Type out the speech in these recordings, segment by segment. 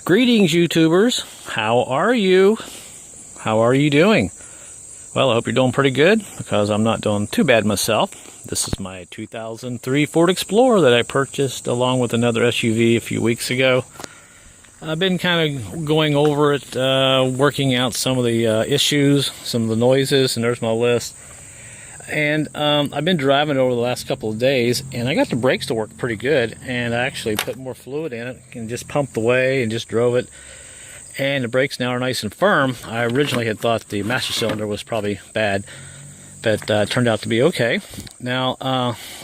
Greetings, YouTubers. How are you? How are you doing? Well, I hope you're doing pretty good, because I'm not doing too bad myself. This is my 2003 Ford Explorer that I purchased along with another SUV a few weeks ago. I've been kind of going over it, working out some of the issues, some of the noises, and there's my list. And I've been driving over the last couple of days, and I got the brakes to work pretty good, and I actually put more fluid in it and just pumped away and just drove it. And the brakes now are nice and firm. I originally had thought the master cylinder was probably bad, but it turned out to be okay. Now,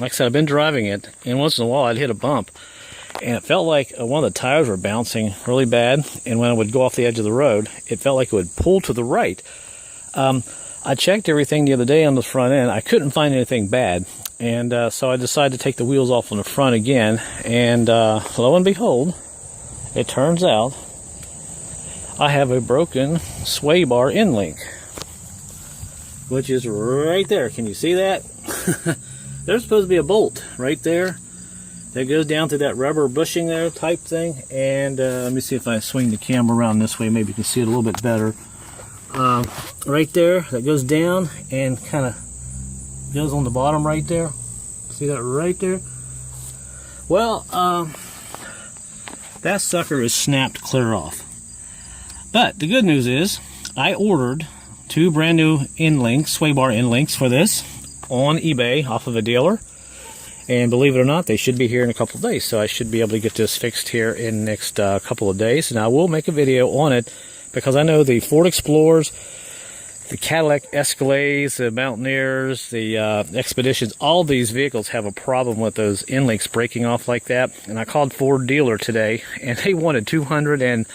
like I said, I've been driving it, and once in a while I'd hit a bump, and it felt like one of the tires were bouncing really bad, and when I would go off the edge of the road, it felt like it would pull to the right. I checked everything the other day on the front end. I couldn't find anything bad, and so I decided to take the wheels off on the front again, and lo and behold, it turns out I have a broken sway bar end link, which is right there. Can you see that? There's supposed to be a bolt right there that goes down to that rubber bushing there type thing, and let me see if I swing the camera around this way, maybe you can see it a little bit better. Right there, that goes down and kind of goes on the bottom right there. See that right there? Well, that sucker is snapped clear off. But the good news is, I ordered 2 brand new end links, sway bar end links for this on eBay off of a dealer. And believe it or not, they should be here in a couple of days. So I should be able to get this fixed here in the next couple of days. And I will make a video on it, because I know the Ford Explorers, the Cadillac Escalades, the Mountaineers, the Expeditions, all these vehicles have a problem with those end links breaking off like that. And I called Ford dealer today, and they wanted $290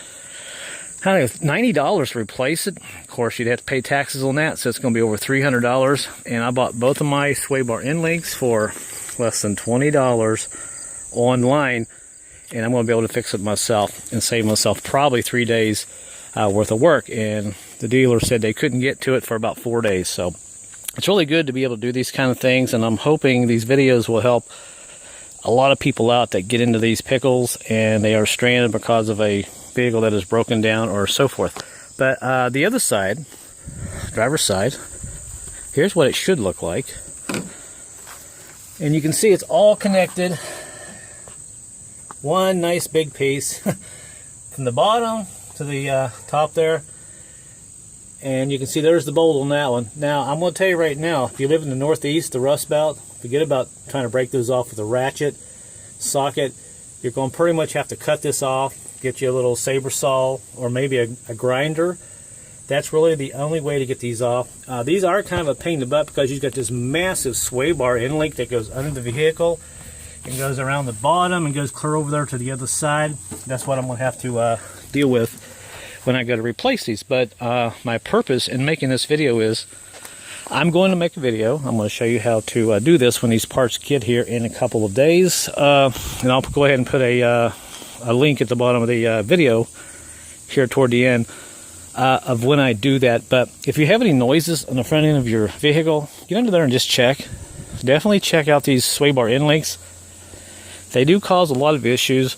to replace it. Of course, you'd have to pay taxes on that, so it's going to be over $300. And I bought both of my sway bar end links for less than $20 online, and I'm going to be able to fix it myself and save myself probably 3 days worth of work. And the dealer said they couldn't get to it for about 4 days. So it's really good to be able to do these kind of things, and I'm hoping these videos will help a lot of people out that get into these pickles and they are stranded because of a vehicle that is broken down or so forth. But the other side, driver's side, here's what it should look like. And you can see it's all connected. One nice big piece from the bottom to the top there. And you can see there's the bolt on that one. Now, I'm going to tell you right now, if you live in the Northeast, the Rust Belt, forget about trying to break those off with a ratchet, socket. You're going to pretty much have to cut this off, get you a little saber saw or maybe a grinder. That's really the only way to get these off. These are kind of a pain in the butt, because you've got this massive sway bar end link that goes under the vehicle and goes around the bottom and goes clear over there to the other side. That's what I'm going to have to deal with when I go to replace these. But my purpose in making this video is, I'm going to make a video. I'm going to show you how to do this when these parts get here in a couple of days. And I'll go ahead and put a link at the bottom of the video here toward the end of when I do that. But if you have any noises on the front end of your vehicle, get under there and just check. Definitely check out these sway bar end links. They do cause a lot of issues.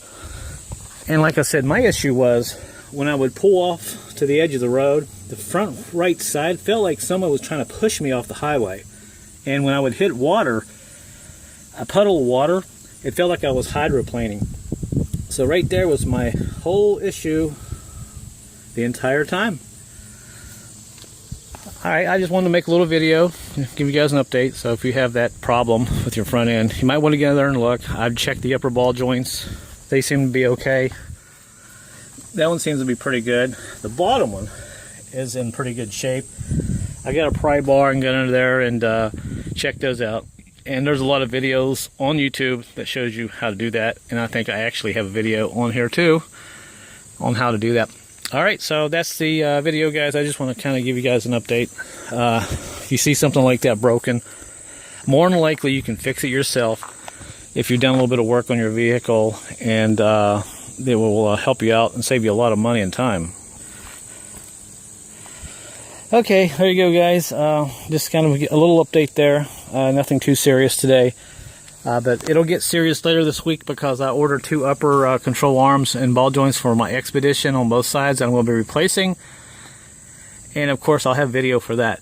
And like I said, my issue was when I would pull off to the edge of the road, the front right side felt like someone was trying to push me off the highway. And when I would hit water, a puddle of water, it felt like I was hydroplaning. So right there was my whole issue the entire time. Alright, I just wanted to make a little video, give you guys an update. So if you have that problem with your front end, you might want to get in there and look. I've checked the upper ball joints. They seem to be okay. That one seems to be pretty good. The bottom one is in pretty good shape. I got a pry bar and got under there and check those out. And there's a lot of videos on YouTube that shows you how to do that. And I think I actually have a video on here too on how to do that. Alright, so that's the video, guys. I just want to kind of give you guys an update. If you see something like that broken, more than likely you can fix it yourself if you've done a little bit of work on your vehicle, and it will help you out and save you a lot of money and time. Okay, there you go, guys. Just kind of a little update there. Nothing too serious today. But it'll get serious later this week because I ordered 2 upper control arms and ball joints for my Expedition on both sides that I'm going to be replacing. And of course I'll have video for that.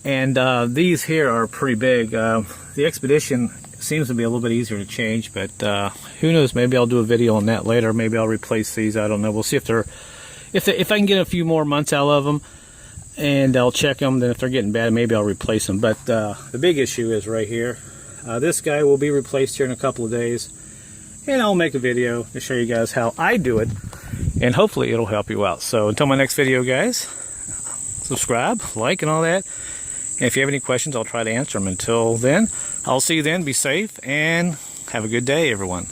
And these here are pretty big. The Expedition seems to be a little bit easier to change, but who knows, maybe I'll do a video on that later. Maybe I'll replace these, I don't know. We'll see if I can get a few more months out of them, and I'll check them. Then if they're getting bad, maybe I'll replace them. But the big issue is right here. This guy will be replaced here in a couple of days, and I'll make a video to show you guys how I do it, and hopefully it'll help you out. So until my next video, guys, subscribe, like, and all that. And if you have any questions, I'll try to answer them. Until then, I'll see you then. Be safe and have a good day, everyone.